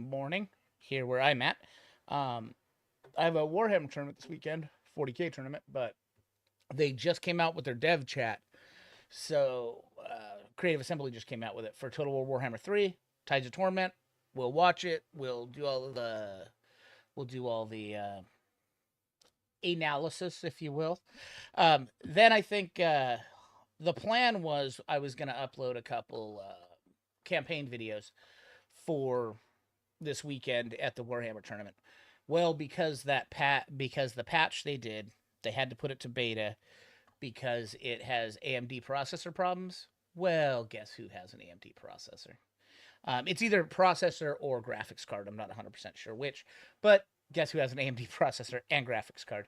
morning here where I'm at. Um, I have a Warhammer tournament this weekend, 40K tournament, but they just came out with their dev chat. So Creative Assembly just came out with it for Total War Warhammer 3, Tides of Torment. We'll watch it. We'll do all the analysis, if you will. Then I think the plan was I was going to upload a couple campaign videos for this weekend at the Warhammer tournament. Well, because the patch they had to put it to beta because it has AMD processor problems. Well, guess who has an AMD processor? It's either processor or graphics card. I'm not 100% sure which, but guess who has an AMD processor and graphics card?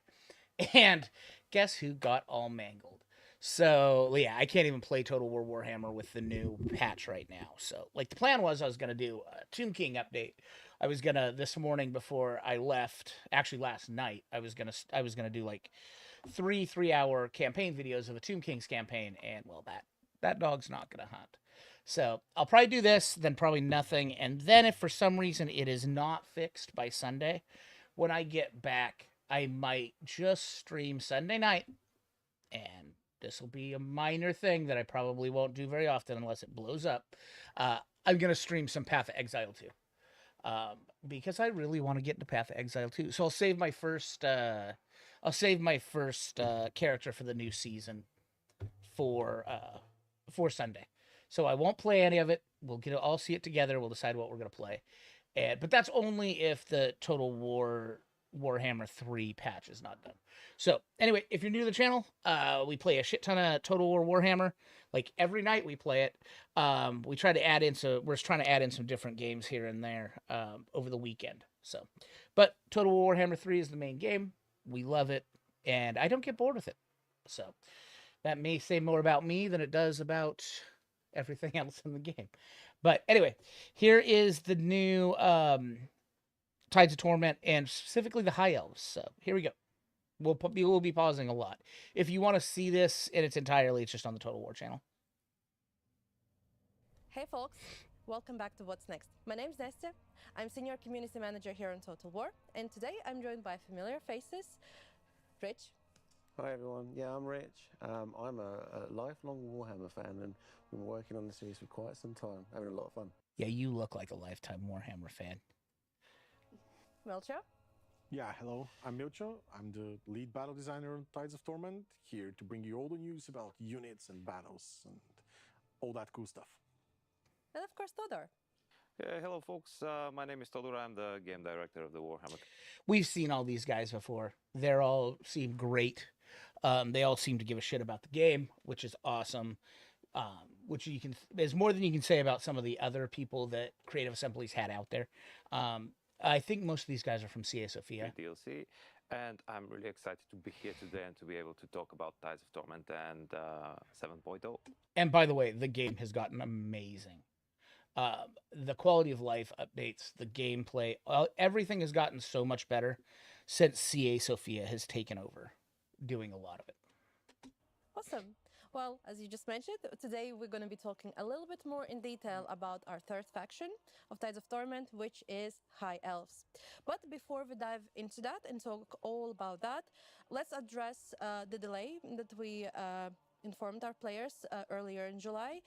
And guess who got all mangled? So yeah, I can't even play Total War Warhammer with the new patch right now. So like the plan was I was gonna do a Tomb King update. I was gonna this morning before I left, actually last night, I was gonna do like 3 3-hour campaign videos of a Tomb King's campaign, and well that dog's not gonna hunt. So I'll probably do this, then probably nothing, and then if for some reason it is not fixed by Sunday, when I get back, I might just stream Sunday night, and this will be a minor thing that I probably won't do very often unless it blows up. I'm gonna stream some Path of Exile too, because I really want to get into Path of Exile too. So I'll save my first character for the new season for Sunday. So I won't play any of it. We'll all see it together. We'll decide what we're gonna play, but that's only if the Total War Warhammer 3 patch is not done. So anyway, if you're new to the channel, we play a shit ton of Total War Warhammer. Like every night we play it. We're trying to add in some different games here and there over the weekend. So, but Total War Warhammer 3 is the main game. We love it, and I don't get bored with it. So that may say more about me than it does about everything else in the game. But anyway, here is the new Tides of Torment, and specifically the High Elves. So here we go. We'll be pausing a lot. If you want to see this in its entirety, it's just on the Total War channel. Hey folks, welcome back to What's Next. My name's Nestya. I'm Senior Community Manager here on Total War, and today I'm joined by familiar faces. Rich. Hi everyone, yeah, I'm Rich. I'm a lifelong Warhammer fan and been working on the series for quite some time, having a lot of fun. Yeah, you look like a lifetime Warhammer fan. Melcher. Yeah, hello, I'm Milcho. I'm the lead battle designer on Tides of Torment, here to bring you all the news about units and battles and all that cool stuff. And of course, Todor. Yeah, hello folks, my name is Todor. I'm the game director of the Warhammer. We've seen all these guys before. They all seem great. They all seem to give a shit about the game, which is awesome. There's more than you can say about some of the other people that Creative Assemblies had out there. I think most of these guys are from CA Sophia. DLC, and I'm really excited to be here today and to be able to talk about Tides of Torment and 7.0. And by the way, the game has gotten amazing. The quality of life updates, the gameplay, everything has gotten so much better since CA Sophia has taken over doing a lot of it. Awesome. Well, as you just mentioned, today we're going to be talking a little bit more in detail about our third faction of Tides of Torment, which is High Elves. But before we dive into that and talk all about that, let's address the delay that we informed our players earlier in July.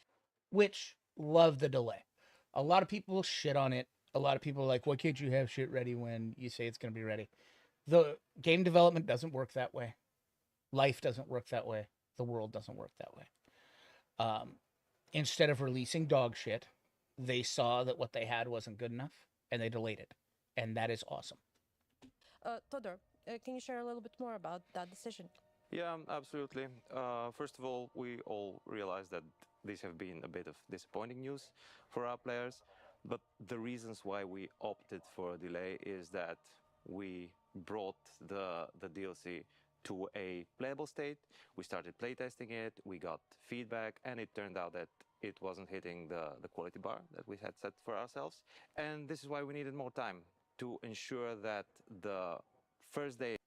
Which, love the delay. A lot of people shit on it. A lot of people are like, why can't you have shit ready when you say it's going to be ready? The game development doesn't work that way. Life doesn't work that way. The world doesn't work that way. Instead of releasing dog shit, they saw that what they had wasn't good enough, and they delayed it. And that is awesome. Todor, can you share a little bit more about that decision? Yeah, absolutely. First of all, we all realize that these have been a bit of disappointing news for our players, but the reasons why we opted for a delay is that we brought the DLC to a playable state. We started playtesting it, we got feedback, and it turned out that it wasn't hitting the quality bar that we had set for ourselves. And this is why we needed more time to ensure that the first day...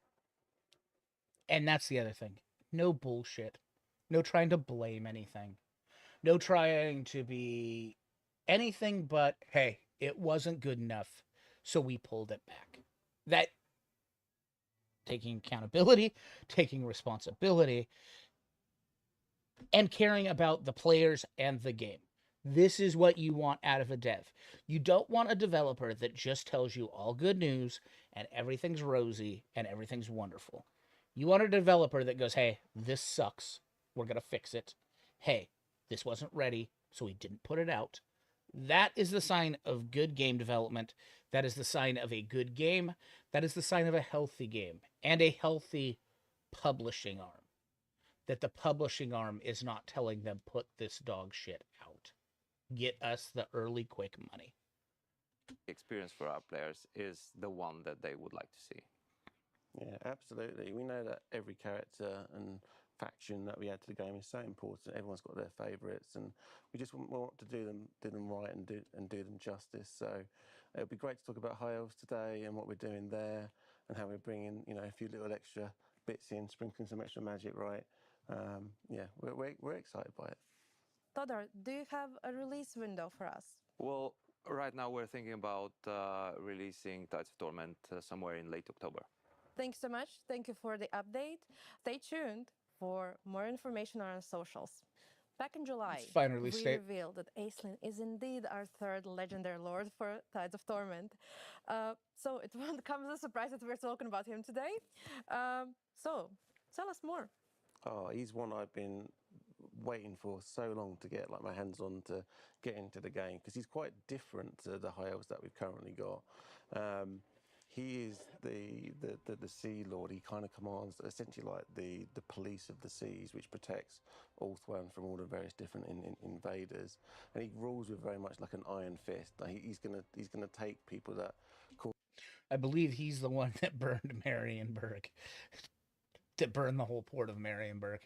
And that's the other thing. No bullshit. No trying to blame anything. No trying to be anything but, hey, it wasn't good enough. so we pulled it back. That taking accountability, taking responsibility, and caring about the players and the game. This is what you want out of a dev. You don't want a developer that just tells you all good news and everything's rosy and everything's wonderful. You want a developer that goes, hey, this sucks. We're going to fix it. Hey, this wasn't ready, so we didn't put it out. That is the sign of good game development. That is the sign of a good game. That is the sign of a healthy game and a healthy publishing arm. That the publishing arm is not telling them, put this dog shit out. Get us the early quick money. Experience for our players is the one that they would like to see. Yeah, absolutely. We know that every character and faction that we add to the game is so important. Everyone's got their favourites, and we just want to do them right and do them justice. So it'll be great to talk about High Elves today and what we're doing there, and how we're bringing a few little extra bits in, sprinkling some extra magic right. Yeah, we're excited by it. Todor, do you have a release window for us? Well, right now we're thinking about releasing Tides of Torment somewhere in late October. Thanks so much. Thank you for the update. Stay tuned for more information on our socials. Back in July, Fine release we date. revealed that Aislinn is indeed our third legendary lord for Tides of Torment. So it won't come as a surprise that we're talking about him today. So tell us more. Oh, he's one I've been waiting for so long to get my hands on to get into the game, because he's quite different to the High Elves that we've currently got. He is the Sea Lord. He kind of commands essentially like the police of the seas, which protects Ulthuan from all the various different invaders. And he rules with very much like an iron fist. He's gonna take people that I believe he's the one that burned Marienburg. That burned the whole port of Marienburg.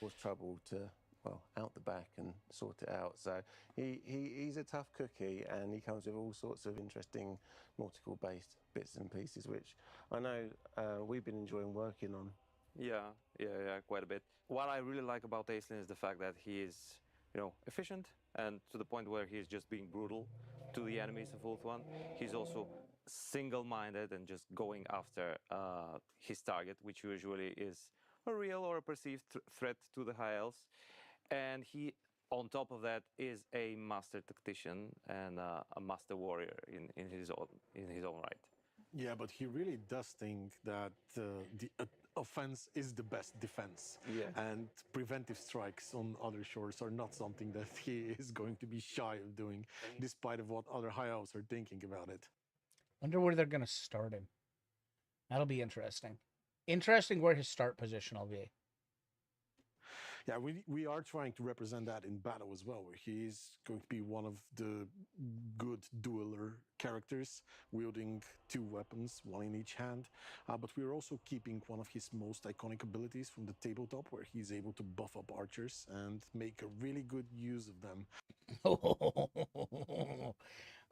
cause trouble to out the back and sort it out. So he's a tough cookie, and he comes with all sorts of interesting nautical based bits and pieces, which I know we've been enjoying working on. Yeah, quite a bit. What I really like about Aislinn is the fact that he is, efficient, and to the point where he is just being brutal to the enemies of Ulthuan. He's also single-minded and just going after his target, which usually is a real or a perceived threat to the High Elves. And he, on top of that, is a master tactician and a master warrior in his own right. Yeah, but he really does think that the offense is the best defense. Yeah. And preventive strikes on other shores are not something that he is going to be shy of doing, despite of what other High Elves are thinking about it. Wonder where they're going to start him. That'll be interesting. Interesting where his start position will be. Yeah, we are trying to represent that in battle as well, where he is going to be one of the good dueler characters, wielding 2 weapons, 1 in each hand. But we're also keeping one of his most iconic abilities from the tabletop, where he's able to buff up archers and make a really good use of them.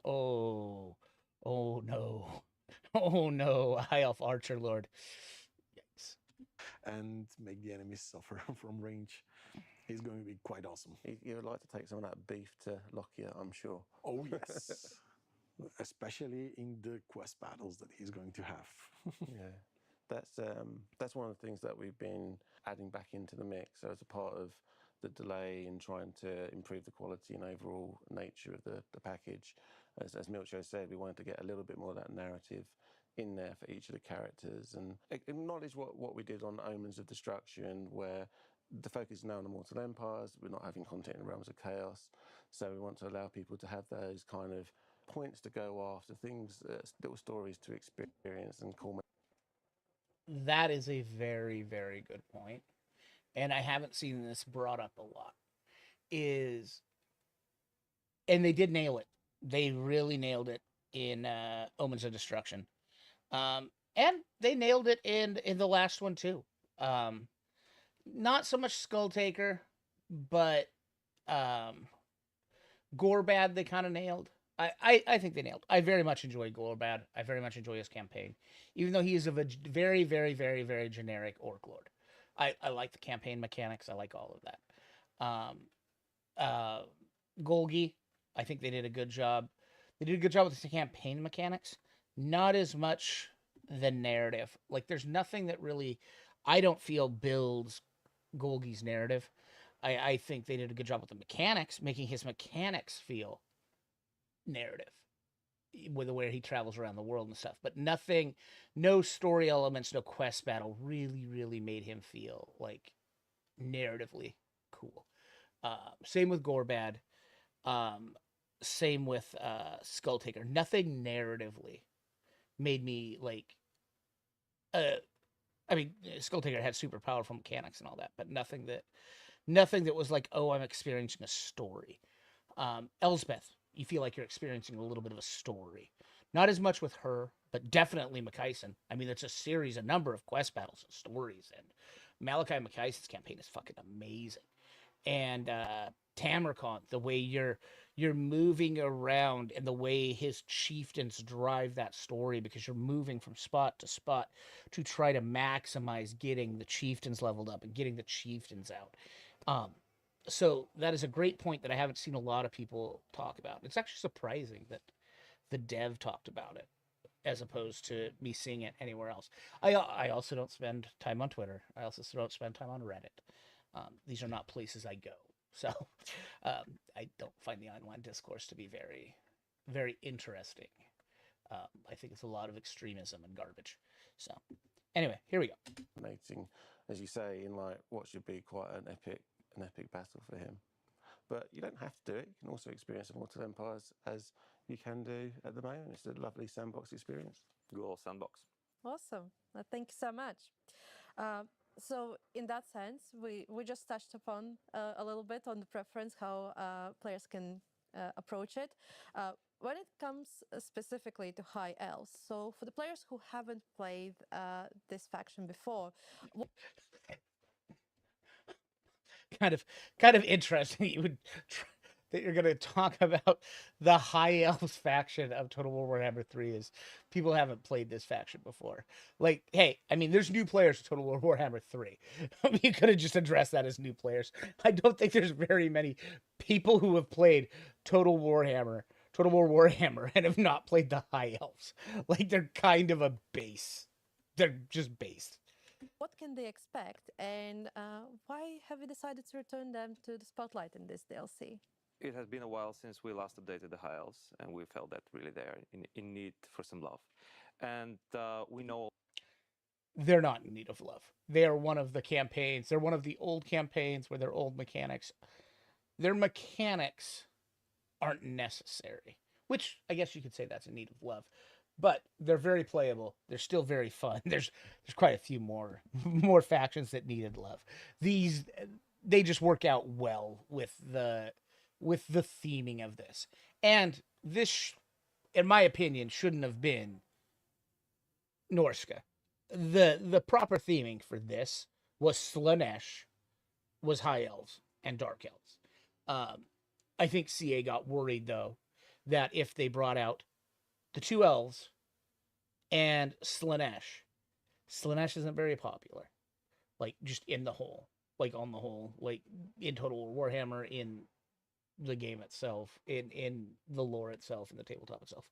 Oh no. Oh no, High Elf Archer Lord. Yikes. And make the enemies suffer from range. He's going to be quite awesome. You would like to take some of that beef to Lockyer, I'm sure. Oh, yes. Especially in the quest battles that he's going to have. Yeah, that's one of the things that we've been adding back into the mix. So as a part of the delay in trying to improve the quality and overall nature of the package, as Milcho said, we wanted to get a little bit more of that narrative in there for each of the characters, and acknowledge what we did on Omens of Destruction, where the focus is now on the Mortal Empires. We're not having content in Realms of Chaos, so we want to allow people to have those kind of points to go after, things, little stories to experience and call. That is a very, very good point. And I haven't seen this brought up a lot. And they did nail it. They really nailed it in Omens of Destruction. And they nailed it in the last one too. Not so much Skulltaker, but Gorbad they kind of nailed. I think they nailed. I very much enjoy Gorbad. I very much enjoy his campaign, even though he is a very, very, very, very generic Orc Lord. I like the campaign mechanics. I like all of that. Golgi, I think they did a good job. They did a good job with the campaign mechanics. not as much the narrative. Like, there's nothing that really, I don't feel, builds Golgi's narrative. I think they did a good job with the mechanics, making his mechanics feel narrative with where he travels around the world and stuff. But nothing, no story elements, no quest battle really made him feel like narratively cool. Same with Gorbad. Same with Skulltaker. Nothing narratively made me like. I mean, Skulltaker had super powerful mechanics and all that, but nothing that was like, oh, I'm experiencing a story. Elsbeth, you feel like you're experiencing a little bit of a story. Not as much with her, but definitely Mikaisen. I mean, it's a number of quest battles and stories, and Malachi Mikaisen's campaign is fucking amazing. And Tamarkon, the way you're moving around and the way his chieftains drive that story, because you're moving from spot to spot to try to maximize getting the chieftains leveled up and getting the chieftains out. So that is a great point that I haven't seen a lot of people talk about. It's actually surprising that the dev talked about it as opposed to me seeing it anywhere else. I also don't spend time on Twitter. I also don't spend time on Reddit. These are not places I go. So I don't find the online discourse to be very, very interesting. I think it's a lot of extremism and garbage. So anyway, here we go. Fascinating, as you say, in like what should be quite an epic battle for him. But you don't have to do it. You can also experience Immortal Empires as you can do at the moment. It's a lovely sandbox experience. Good old sandbox. Awesome. Thank you so much. So in that sense, we just touched upon a little bit on the preference, how players can approach it. When it comes specifically to High Elves, so for the players who haven't played this faction before, kind of interesting that you would that you're going to talk about the High Elves faction of Total War Warhammer 3 is people haven't played this faction before. Like, hey, I mean, there's new players to Total War Warhammer 3. You could have just addressed that as new players. I don't think there's very many people who have played Total War Warhammer, and have not played the High Elves. Like, they're kind of a base. They're just based. what can they expect, and why have you decided to return them to the spotlight in this DLC? It has been a while since we last updated the High Elves, and we felt that really they're in need for some love. And we know They're not in need of love. They are one of the campaigns. They're one of the old campaigns where their old mechanics, their mechanics aren't necessary, which I guess you could say that's in need of love. But they're very playable. They're still very fun. There's quite a few more factions that needed love. These, they just work out well with the theming of this. And this, in my opinion, shouldn't have been Norska. The proper theming for this was Slaanesh, was High Elves, and Dark Elves. I think CA got worried, though, that if they brought out the two elves and Slaanesh isn't very popular. Like, just in the whole. Like, on the whole. Like, in Total War Warhammer, in the game itself, in the lore itself, in the tabletop itself.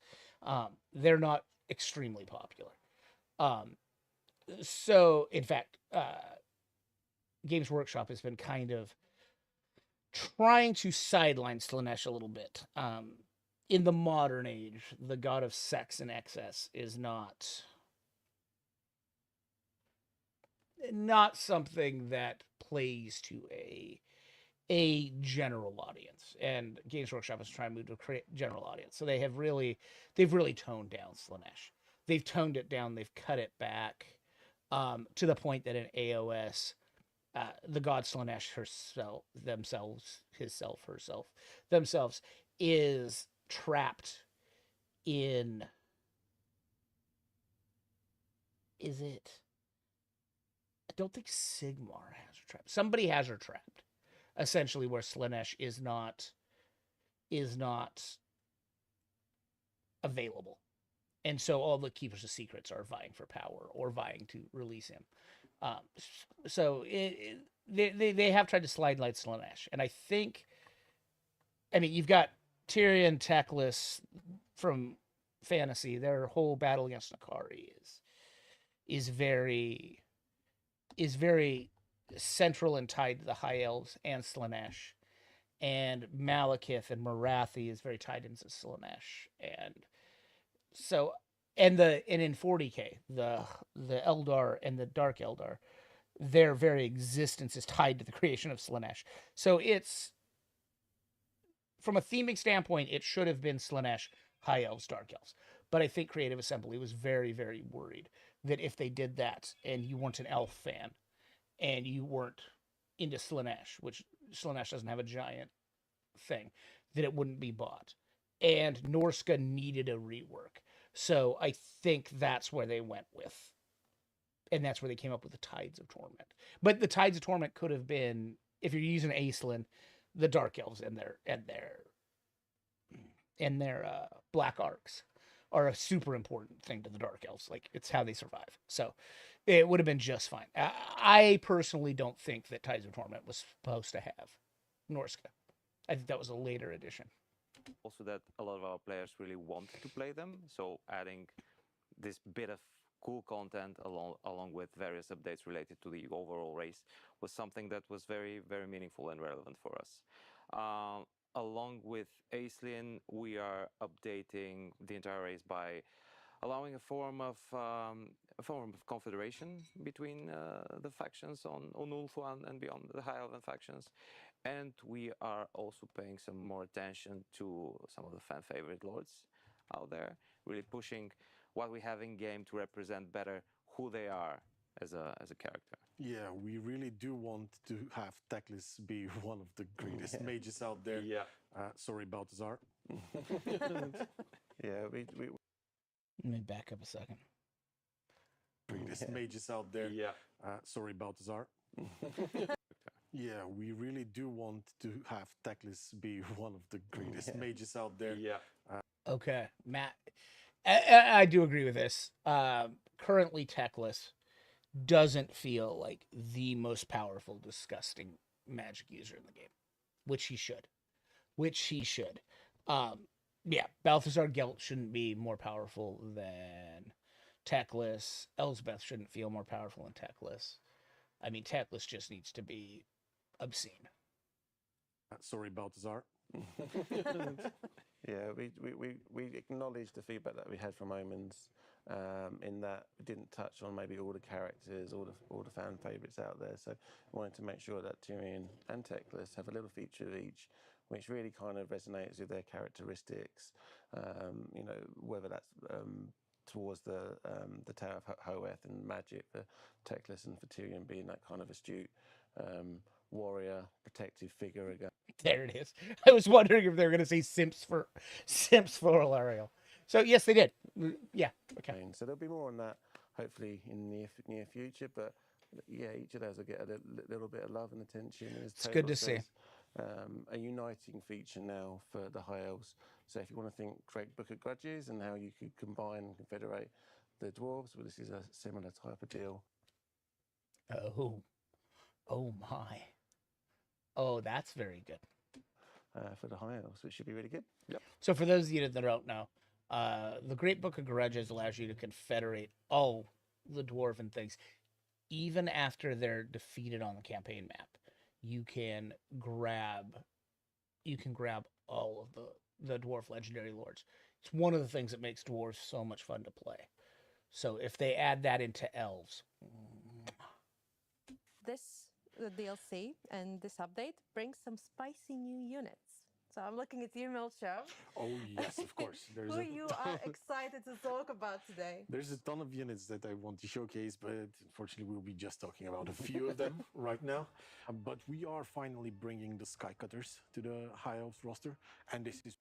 They're not extremely popular. So, in fact, Games Workshop has been kind of trying to sideline Slaanesh a little bit. In the modern age, the god of sex and excess is not something that plays to a general audience, and Games Workshop is trying to move to a general audience. So they've really toned down Slaanesh. They've toned it down. They've cut it back to the point that in AOS, the god Slaanesh themselves is trapped in. Is it? I don't think Sigmar has her trapped. Somebody has her trapped. Essentially, where Slaanesh is not available. And so all the Keepers of Secrets are vying for power or vying to release him. So they have tried to slide light Slaanesh. And I think, I mean, you've got Tyrion Teclis from fantasy. Their whole battle against Nakari is very central and tied to the High Elves and Slaanesh. And Malekith and Marathi is very tied into Slaanesh. And so and in 40K, the Eldar and the Dark Eldar, their very existence is tied to the creation of Slaanesh. So it's from a theming standpoint, it should have been Slaanesh, High Elves, Dark Elves. But I think Creative Assembly was very, very worried that if they did that and you weren't an elf fan and you weren't into Slaanesh, which Slaanesh doesn't have a giant thing, that it wouldn't be bought. And Norska needed a rework. So I think that's where they went with. And that's where they came up with the Tides of Torment. But the Tides of Torment could have been, if you're using Aeslin, the Dark Elves and their Black Arcs are a super important thing to the Dark Elves. Like, it's how they survive. So it would have been just fine. I personally don't think that Tides of Torment was supposed to have Norska. I think that was a later addition. Also, that a lot of our players really wanted to play them, so adding this bit of cool content along with various updates related to the overall race was something that was very, very meaningful and relevant for us. Along with Aeslin, we are updating the entire race by allowing a form of confederation between the factions on Ulthuan and beyond, the High Elven factions. And we are also paying some more attention to some of the fan favorite lords out there, really pushing what we have in game to represent better who they are as a character. Yeah, we really do want to have Teclis be one of the greatest mages out there. Yeah. Sorry, Balthazar. Yeah, we Let me back up a second. Greatest mages out there. Yeah. Sorry, Balthazar. Yeah, we really do want to have Teclis be one of the greatest mages out there. Yeah. Okay, Matt. I do agree with this. Currently, Teclis doesn't feel like the most powerful, disgusting magic user in the game, which he should. Yeah, Balthazar Gelt shouldn't be more powerful than Teclis. Elsbeth shouldn't feel more powerful than Teclis. I mean, Teclis just needs to be obscene. Sorry, Balthazar. Yeah, we acknowledged the feedback that we had from Omens, in that we didn't touch on maybe all the characters, all the fan favourites out there. So we wanted to make sure that Tyrion and Teclis have a little feature of each, which really kind of resonates with their characteristics. You know, whether that's towards the Tower of Hoeth and magic for Teclis, and for Tyrion being that kind of astute warrior, protective figure again. There it is. I was wondering if they were going to say Simps for Lariel. So yes, they did. Yeah. Okay. So there'll be more on that hopefully in the near future. But yeah, each of those will get a little bit of love and attention. It's good to see. A uniting feature now for the High Elves. So if you want to think Great Book of Grudges and how you could combine and confederate the dwarves, well, this is a similar type of deal. Oh my. Oh, that's very good. For the High Elves, which should be really good. Yep. So for those of you that don't know, the Great Book of Grudges allows you to confederate all the dwarven things, even after they're defeated on the campaign map. You can grab all of the dwarf legendary lords. It's one of the things that makes dwarves so much fun to play. So if they add that into elves, The DLC and this update brings some spicy new units. So I'm looking at you, Milcho. Oh yes, of course. Who you are excited to talk about today? There's a ton of units that I want to showcase, but unfortunately we'll be just talking about a few of them right now. But we are finally bringing the Skycutters to the High Elves roster, and this is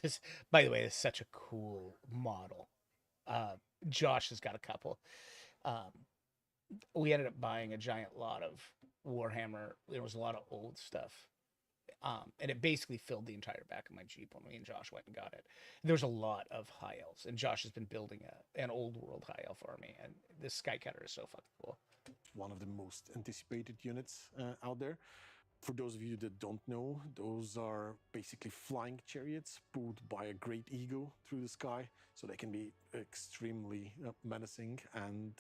just, by the way, it's such a cool model. Josh has got a couple. We ended up buying a giant lot of Warhammer. There was a lot of old stuff. And it basically filled the entire back of my Jeep when me and Josh went and got it. There's a lot of High Elves, and Josh has been building an old world High Elf army, and this Skycutter is so fucking cool. one of the most anticipated units out there. For those of you that don't know, those are basically flying chariots pulled by a great eagle through the sky, so they can be extremely menacing and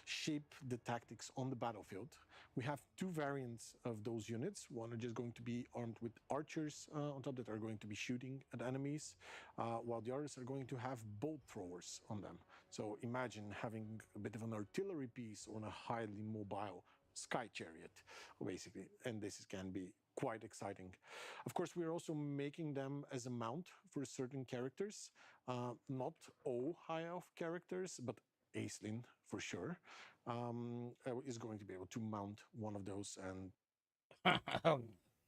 shape the tactics on the battlefield. We have two variants of those units. One are just going to be armed with archers on top that are going to be shooting at enemies, while the others are going to have bolt throwers on them. So imagine having a bit of an artillery piece on a highly mobile sky chariot, basically, and this can be quite exciting. Of course, we're also making them as a mount for certain characters, not all high elf characters, but Aisling for sure is going to be able to mount one of those. And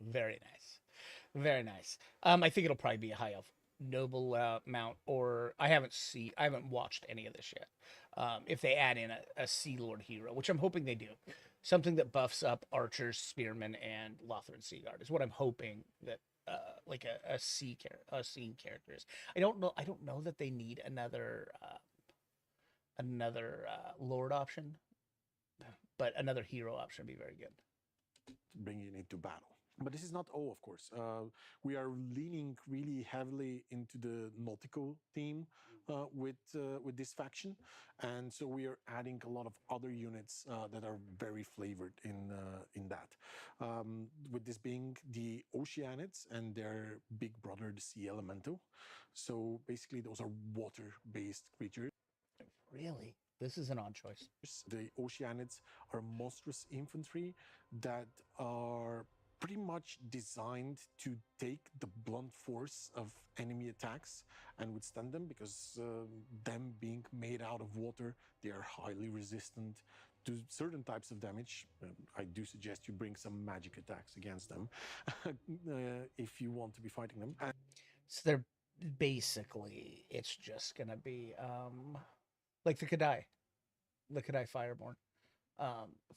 Very nice, very nice. I think it'll probably be a high elf noble mount, or I haven't watched any of this yet. If they add in a Sea Lord hero, which I'm hoping they do, something that buffs up archers, spearmen, and Lothran Sea Guard is what I'm hoping that like a sea character is. I don't know that they need another Lord option, but another hero option would be very good. Bringing it into battle. But this is not all, of course. We are leaning really heavily into the nautical theme with this faction, and so we are adding a lot of other units that are very flavored in that. With this being the Oceanids and their big brother, the Sea Elemental. So basically, those are water-based creatures. Really? This is an odd choice. The Oceanids are monstrous infantry that are pretty much designed to take the blunt force of enemy attacks and withstand them, because them being made out of water, they are highly resistant to certain types of damage. I do suggest you bring some magic attacks against them if you want to be fighting them. So they're basically, it's just gonna be like the Kadai Fireborn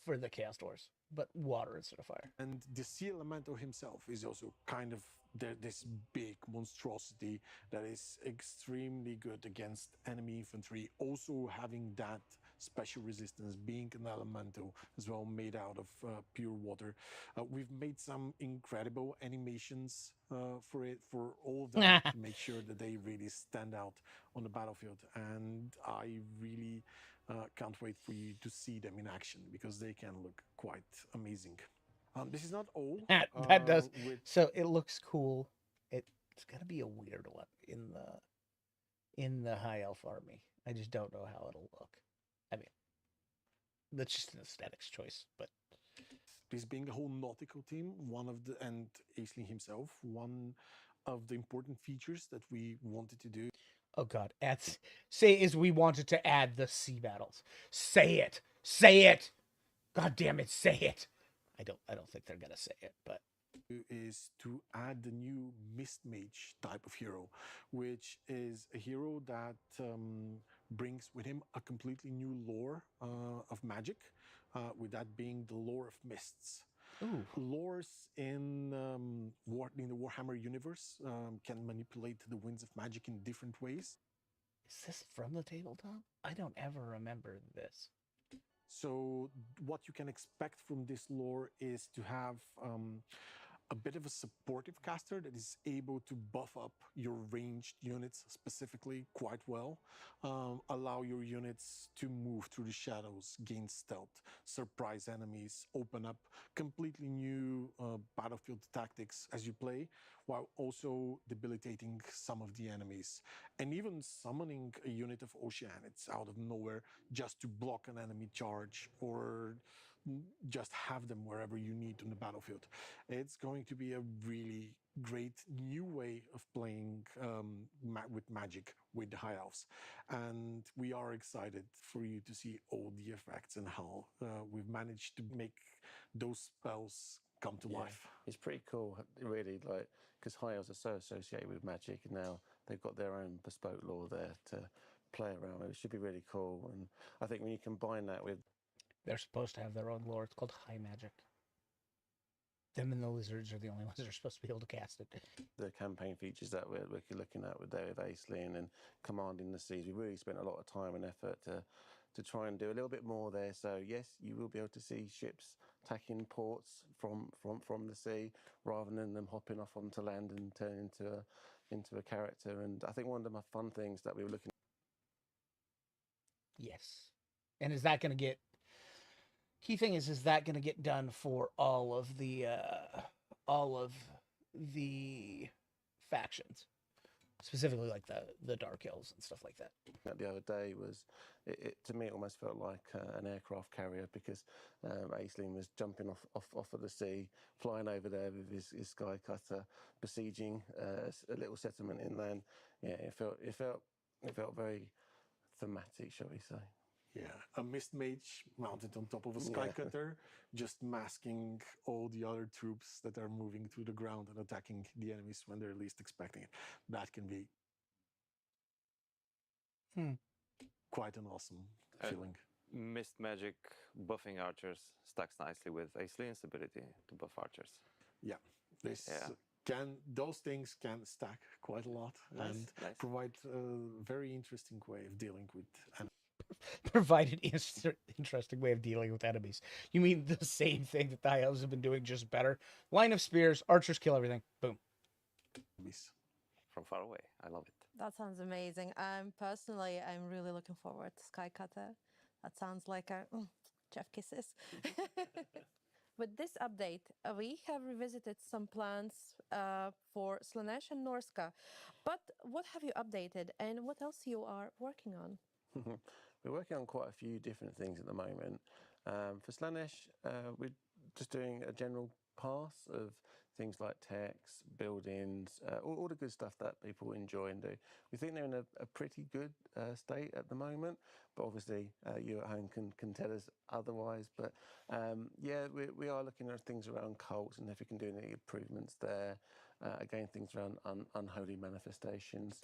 for the Chaos Dwarves, but water instead of fire. And the Sea Elemental himself is also kind of this big monstrosity that is extremely good against enemy infantry, also having that special resistance, being an elemental as well, made out of pure water. We've made some incredible animations for all of them to make sure that they really stand out on the battlefield, and I really can't wait for you to see them in action, because they can look quite amazing. This is not all. That does. So it looks cool. It's gonna be a weird one in the high elf army. I just don't know how it'll look. I mean, that's just an aesthetics choice, but this being a whole nautical team, and Aisling himself, one of the important features that we wanted to do. Oh God, we wanted to add the sea battles. Say it. God damn it, say it. I don't think they're gonna say it, but is to add the new Mist Mage type of hero, which is a hero that brings with him a completely new lore of magic, with that being the lore of mists. Ooh. Lores in the Warhammer universe can manipulate the winds of magic in different ways. Is this from the tabletop? I don't ever remember this. So what you can expect from this lore is to have a bit of a supportive caster that is able to buff up your ranged units specifically quite well, allow your units to move through the shadows, gain stealth, surprise enemies, open up completely new battlefield tactics as you play, while also debilitating some of the enemies, and even summoning a unit of Oceanids out of nowhere just to block an enemy charge, or just have them wherever you need on the battlefield. It's going to be a really great new way of playing with magic with the High Elves. And we are excited for you to see all the effects and how we've managed to make those spells come to life. It's pretty cool, really, like, because High Elves are so associated with magic, and now they've got their own bespoke lore there to play around with. It should be really cool. And I think when you combine that with, they're supposed to have their own lore. It's called High Magic. Them and the lizards are the only ones that are supposed to be able to cast it. The campaign features that we're looking at with David Aisling and commanding the seas, we really spent a lot of time and effort to to try and do a little bit more there. So yes, you will be able to see ships attacking ports from the sea rather than them hopping off onto land and turning into a character. And I think one of the fun things that we were looking. Yes. And is that going to get? Key thing is that going to get done for all of the factions, specifically like the Dark Elves and stuff like that. The other day was, to me, it almost felt like an aircraft carrier, because Aisling was jumping off of the sea, flying over there with his sky cutter, besieging a little settlement inland. Yeah, it felt very thematic, shall we say? Yeah, a mist mage mounted on top of a sky cutter, just masking all the other troops that are moving through the ground and attacking the enemies when they're least expecting it. That can be quite an awesome feeling. Mist magic buffing archers stacks nicely with Aislin's ability to buff archers. Yeah, those things can stack quite a lot and provide a very interesting way of dealing with enemies. Provide an interesting way of dealing with enemies. You mean the same thing that the High Elves have been doing, just better? Line of spears, archers kill everything. Boom. From far away. I love it. That sounds amazing. Personally, I'm really looking forward to Skycutter. That sounds like a chef kisses. With this update, we have revisited some plans for Slanesh and Norska. But what have you updated, and what else you are working on? We're working on quite a few different things at the moment. For Slanesh, we're just doing a general pass of things like text, buildings, all the good stuff that people enjoy and do. We think they're in a pretty good state at the moment, but obviously you at home can tell us otherwise. But yeah, we are looking at things around cults and if we can do any improvements there. Again, things around unholy manifestations.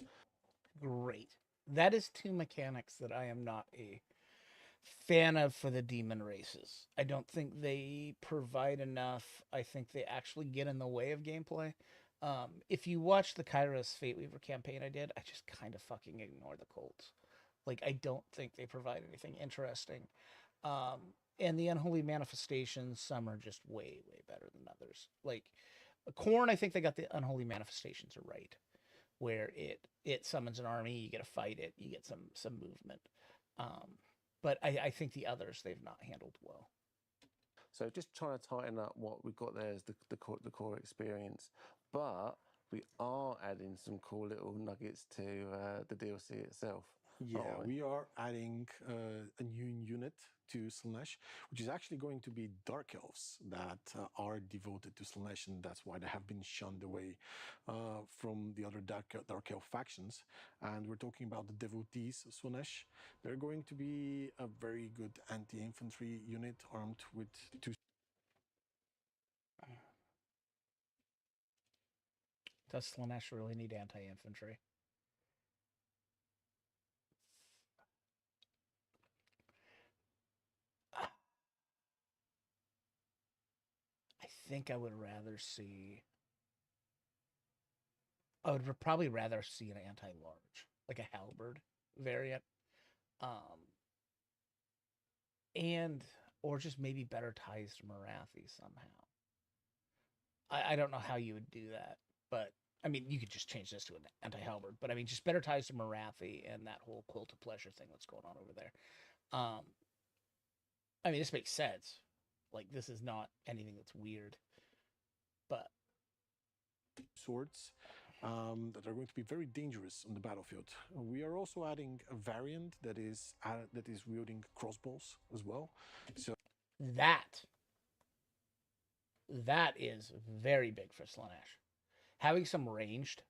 Great. That is two mechanics that I am not a fan of for the demon races. I don't think they provide enough. I think they actually get in the way of gameplay. If you watch the Kairos Fate Weaver campaign I did, I just kind of fucking ignore the cults. Like, I don't think they provide anything interesting. And the unholy manifestations, some are just way, way better than others. Like, Khorne, I think they got the unholy manifestations right, where it summons an army, you get to fight it, you get some movement. But I think the others they've not handled well. So just trying to tighten up what we've got there as the core experience, but we are adding some cool little nuggets to the DLC itself. Yeah, we are adding a new unit to Slanesh, which is actually going to be Dark Elves that are devoted to Slanesh, and that's why they have been shunned away from the other Dark Elf factions. And we're talking about the Devotees of Slanesh. They're going to be a very good anti-infantry unit armed with two. Does Slanesh really need anti-infantry? I think I would rather see. I would probably rather see an anti-large, like a halberd variant, and or just maybe better ties to Marathi somehow. I don't know how you would do that, but I mean, you could just change this to an anti-halberd. But I mean, just better ties to Marathi and that whole quilt of pleasure thing that's going on over there. I mean, this makes sense. Like, this is not anything that's weird, but Swords that are going to be very dangerous on the battlefield. We are also adding a variant that is wielding crossbows as well. So that is very big for Slanesh. Having some ranged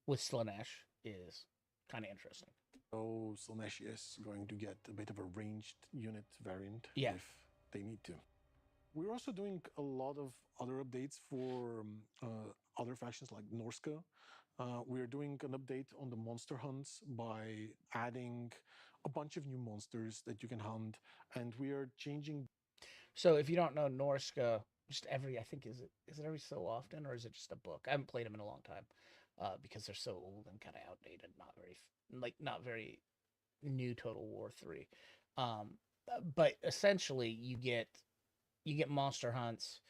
with Slanesh is kind of interesting. So Slanesh is going to get a bit of a ranged unit variant if they need to. We're also doing a lot of other updates for other factions like Norska. We're doing an update on the monster hunts by adding a bunch of new monsters that you can hunt, and we are changing. So if you don't know Norska, just I think is it every so often, or is it just a book? I haven't played them in a long time because they're so old and kind of outdated, not very new Total War 3. But essentially, you get monster hunts.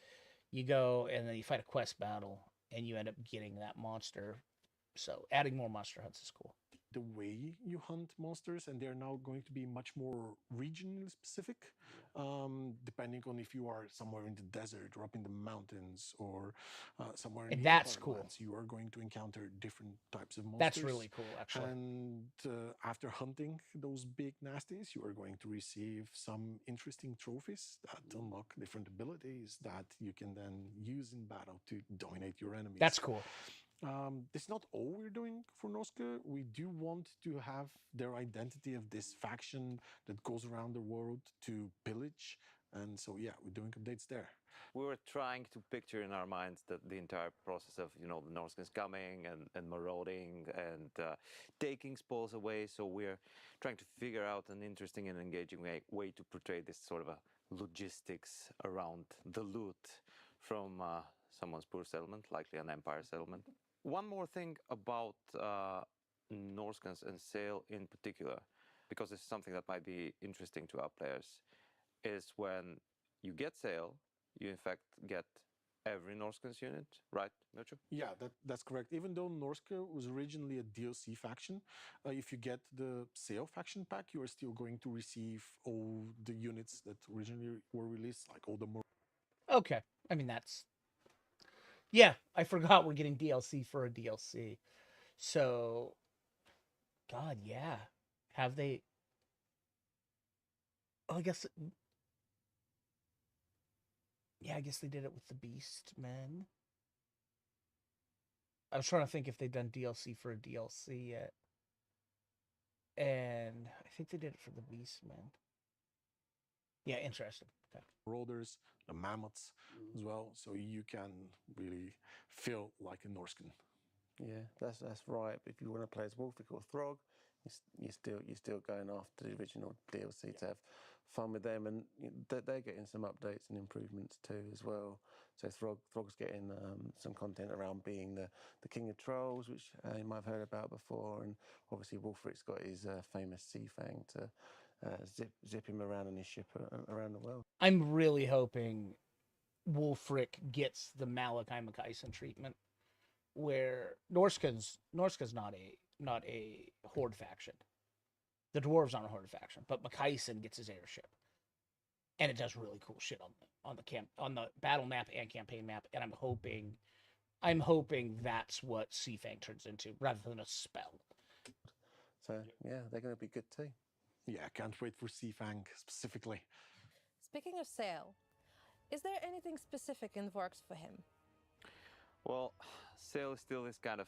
You go and then you fight a quest battle, and you end up getting that monster. So adding more monster hunts is cool. The way you hunt monsters, and they're now going to be much more regionally specific, depending on if you are somewhere in the desert or up in the mountains or somewhere in And the that's Empire Lands. cool. You are going to encounter different types of That's monsters. really cool, actually. And after hunting those big nasties, you are going to receive some interesting trophies that unlock different abilities that you can then use in battle to dominate your enemies. That's cool. It's not all we're doing for Norska. We do want to have their identity of this faction that goes around the world to pillage. And so, yeah, we're doing updates there. We were trying to picture in our minds that the entire process of, the Norskins coming and marauding and taking spoils away. So we're trying to figure out an interesting and engaging way to portray this sort of a logistics around the loot from someone's poor settlement, likely an empire settlement. One more thing about Norskins and Sail in particular, because it's something that might be interesting to our players, is when you get Sail, you in fact get every Norskins unit, right, Mircho? Yeah, that's correct. Even though Norska was originally a DLC faction, if you get the Sail faction pack, you are still going to receive all the units that originally were released, like all the more. Okay. I mean, that's. Yeah, I forgot we're getting DLC for a DLC. So. God, yeah. Have they. Oh, I guess. Yeah, I guess they did it with the Beast Men. I was trying to think if they've done DLC for a DLC yet. And I think they did it for the Beast Men. Yeah, interesting. Okay. Marauders, the mammoths as well, so you can really feel like a Norscan. Yeah, that's right. But if you want to play as Wolfric or Throg, you're still going after the original DLC to have fun with them, and they're getting some updates and improvements too as well. So Throg's getting some content around being the king of trolls, which you might have heard about before, and obviously Wolfric's got his famous sea fang to zip him around on his ship around the world. I'm really hoping Wolfric gets the Malachi Makaisen treatment, where Norska's not a horde faction. The dwarves aren't a horde faction, but Makaisen gets his airship, and it does really cool shit on the battle map and campaign map. And I'm hoping that's what Seafang turns into rather than a spell. So yeah, they're going to be good too. Yeah, can't wait for Seafang specifically. Speaking of Sail, is there anything specific in the works for him? Well, Sail is still this kind of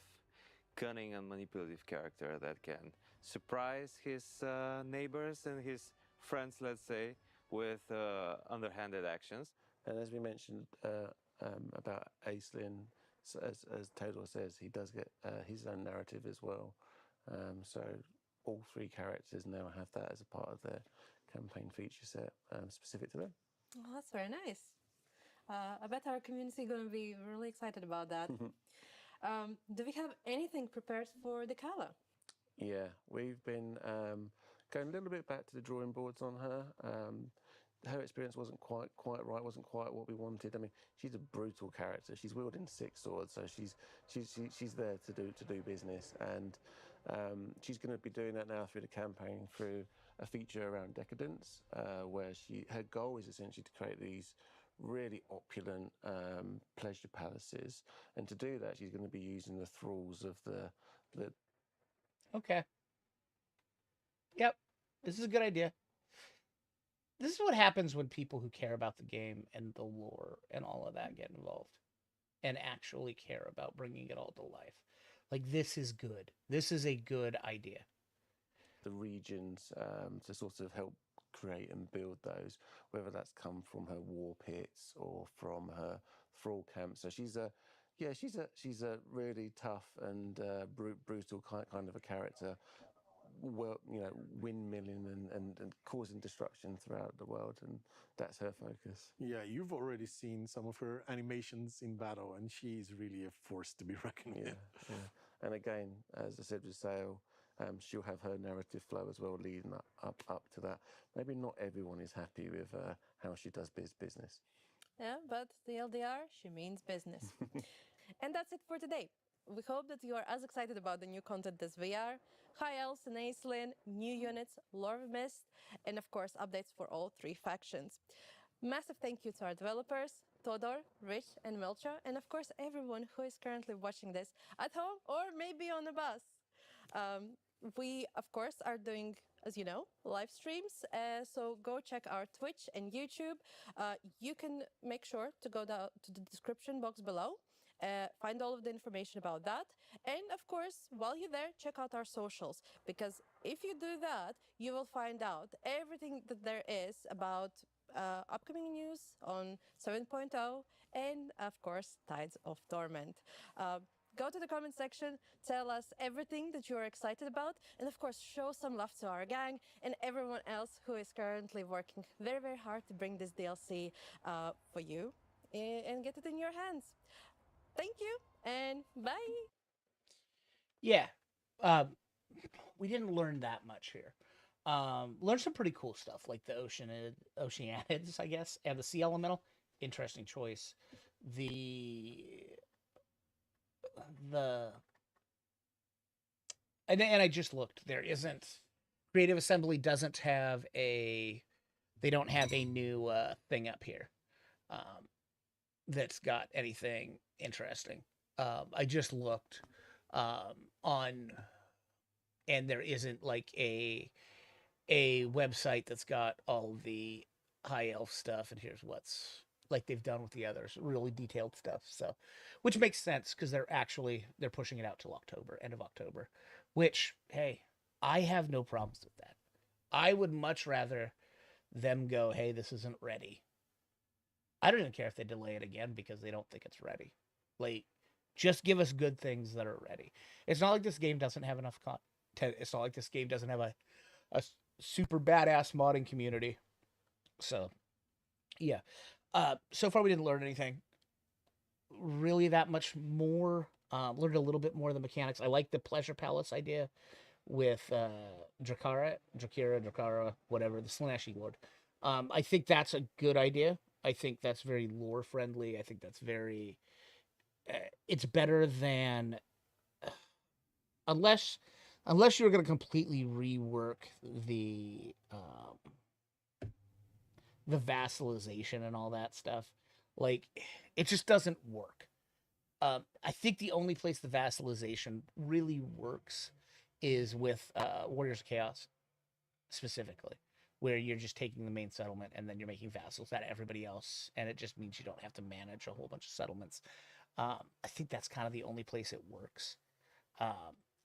cunning and manipulative character that can surprise his neighbors and his friends, let's say, with underhanded actions. And as we mentioned about Aislinn, so as Todor says, he does get his own narrative as well. So all three characters now have that as a part of their campaign feature set specific to them. Oh, that's very nice. I bet our community is going to be really excited about that. Do we have anything prepared for the Kala? Yeah, we've been going a little bit back to the drawing boards on her. Her experience wasn't quite right, wasn't quite what we wanted. I mean, she's a brutal character. She's wielding 6 swords, so she's there to do business, and she's going to be doing that now through the campaign, through a feature around decadence, where her goal is essentially to create these really opulent pleasure palaces, and to do that, she's going to be using the thralls of the. Okay. Yep, this is a good idea. This is what happens when people who care about the game and the lore and all of that get involved and actually care about bringing it all to life. Like, this is good. This is a good idea. The regions to sort of help create and build those, whether that's come from her war pits or from her thrall camp. So she's a really tough and brutal kind of a character. Well, windmilling and causing destruction throughout the world, and that's her focus. Yeah, you've already seen some of her animations in battle, and she's really a force to be reckoned with. Yeah. And again, as I said with Sail, she'll have her narrative flow as well, leading up to that. Maybe not everyone is happy with how she does business. Yeah, but TLDR, she means business. And that's it for today. We hope that you are as excited about the new content as we are. High Elves and Aislinn, new units, Lore of Mist, and of course updates for all 3 factions. Massive thank you to our developers, Todor, Rich, and Melcha, and of course everyone who is currently watching this at home or maybe on a bus. We, of course, are doing, as you know, live streams. So go check our Twitch and YouTube. You can make sure to go down to the description box below. Find all of the information about that. And of course, while you're there, check out our socials. Because if you do that, you will find out everything that there is about upcoming news on 7.0 and, of course, Tides of Torment. Go to the comment section, tell us everything that you are excited about, and of course, show some love to our gang and everyone else who is currently working very, very hard to bring this DLC for you and get it in your hands. Thank you, and bye! Yeah. We didn't learn that much here. Learned some pretty cool stuff, like the oceanids, I guess, and the sea elemental. Interesting choice. And I just looked. There isn't Creative Assembly doesn't have a. They don't have a new thing up here that's got anything interesting. I just looked on, and there isn't like a website that's got all the high elf stuff. And here's what's like they've done with the others, really detailed stuff. So, which makes sense because they're pushing it out till October, end of October. Which, hey, I have no problems with that. I would much rather them go, hey, this isn't ready. I don't even care if they delay it again because they don't think it's ready. Like, just give us good things that are ready. It's not like this game doesn't have enough content. It's not like this game doesn't have a super badass modding community. So, yeah. So far we didn't learn anything really that much more. Learned a little bit more of the mechanics. I like the Pleasure Palace idea with Drakara, whatever, the Slaaneshi Lord. I think that's a good idea. I think that's very lore friendly. I think that's very... it's better than... unless you're going to completely rework the vassalization and all that stuff. Like, it just doesn't work. I think the only place the vassalization really works is with Warriors of Chaos, specifically, where you're just taking the main settlement and then you're making vassals out of everybody else, and it just means you don't have to manage a whole bunch of settlements. I think that's kind of the only place it works.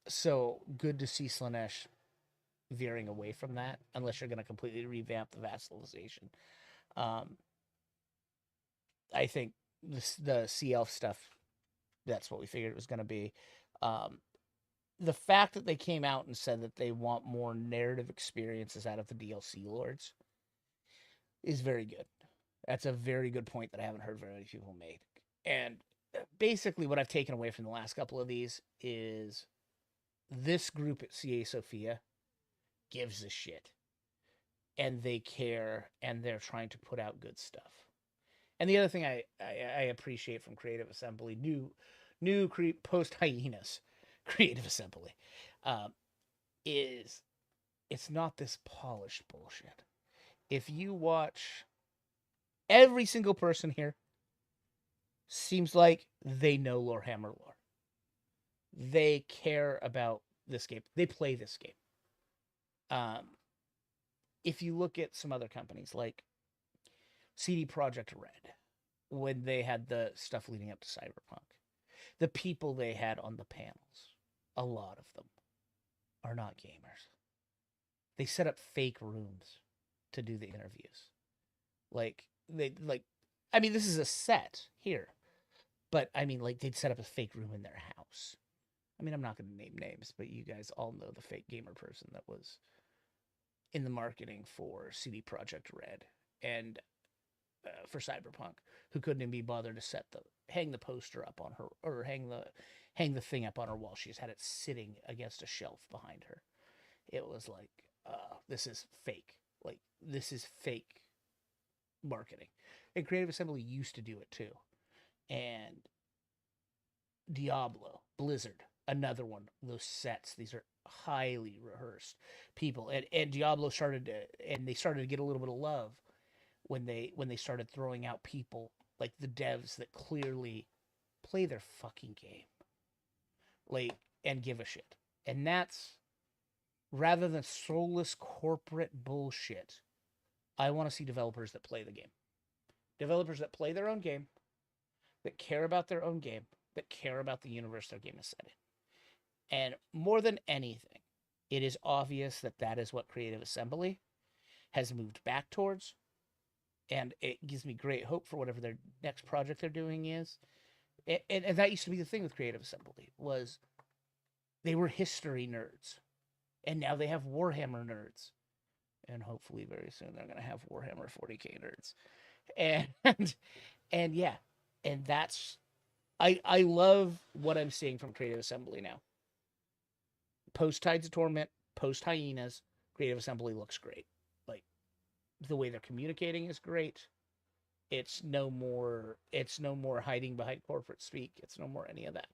So good to see Slaanesh veering away from that, unless you're going to completely revamp the vassalization. I think the Sea Elf stuff, that's what we figured it was going to be. The fact that they came out and said that they want more narrative experiences out of the DLC lords is very good. That's a very good point that I haven't heard very many people make. And basically what I've taken away from the last couple of these is this group at CA Sophia gives a shit. And they care, and they're trying to put out good stuff. And the other thing I appreciate from Creative Assembly, new post-Hyenas Creative Assembly, is it's not this polished bullshit. If you watch, every single person here seems like they know Warhammer lore. They care about this game. They play this game. If you look at some other companies like CD Projekt Red, when they had the stuff leading up to Cyberpunk, the people they had on the panels, a lot of them are not gamers. They set up fake rooms to do the interviews. I mean, this is a set here, but I mean, like, they'd set up a fake room in their house. I mean, I'm not going to name names, but you guys all know the fake gamer person that was in the marketing for CD Projekt Red and for Cyberpunk, who couldn't even be bothered to set hang the poster up on her, or hang the thing up on her wall. She's had it sitting against a shelf behind her. It was like, this is fake. Like, this is fake marketing. And Creative Assembly used to do it too. And Diablo, Blizzard, another one. Those sets, these are highly rehearsed people. And Diablo started to get a little bit of love when they started throwing out people like the devs that clearly play their fucking game, like, and give a shit. And that's, rather than soulless corporate bullshit, I want to see developers that play the game. Developers that play their own game, that care about their own game, that care about the universe their game is set in. And more than anything, it is obvious that that is what Creative Assembly has moved back towards. And it gives me great hope for whatever their next project they're doing is. And that used to be the thing with Creative Assembly, was they were history nerds. And now they have Warhammer nerds. And hopefully very soon they're going to have Warhammer 40k nerds. And yeah, and that's, I love what I'm seeing from Creative Assembly now. Post Tides of Torment, post Hyenas, Creative Assembly looks great. Like, the way they're communicating is great. It's no more hiding behind corporate speak. It's no more any of that.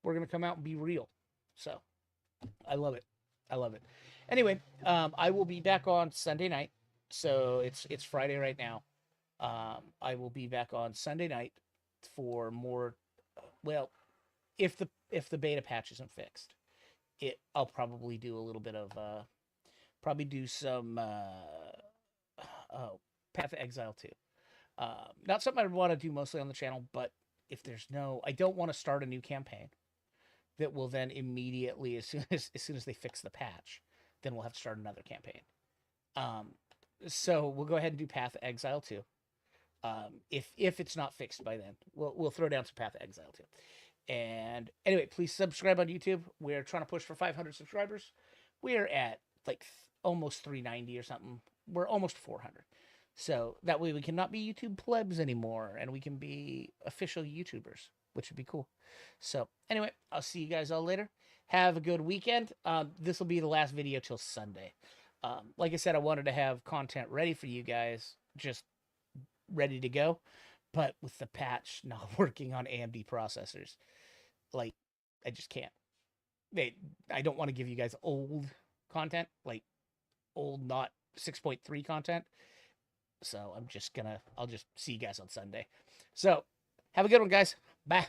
We're going to come out and be real. So I love it. I love it. Anyway, I will be back on Sunday night. So it's Friday right now. I will be back on Sunday night for more. Well, if the beta patch isn't fixed, I'll probably do a little bit of probably do some Path of Exile 2. Not something I want to do mostly on the channel, but if there's I don't want to start a new campaign that will then immediately, as soon as they fix the patch, then we'll have to start another campaign. So we'll go ahead and do Path of Exile 2. If it's not fixed by then, we'll throw down some Path of Exile 2. And anyway, please subscribe on YouTube. We're trying to push for 500 subscribers. We're at like almost 390 or something. We're almost 400. So that way we cannot be YouTube plebs anymore, and we can be official YouTubers, which would be cool. So anyway, I'll see you guys all later. Have a good weekend. This will be the last video till Sunday. Like I said, I wanted to have content ready for you guys, just ready to go. But with the patch not working on AMD processors, like, I just can't. I don't want to give you guys old content, like old, not 6.3 content. So I'll just see you guys on Sunday. So have a good one, guys. Bye.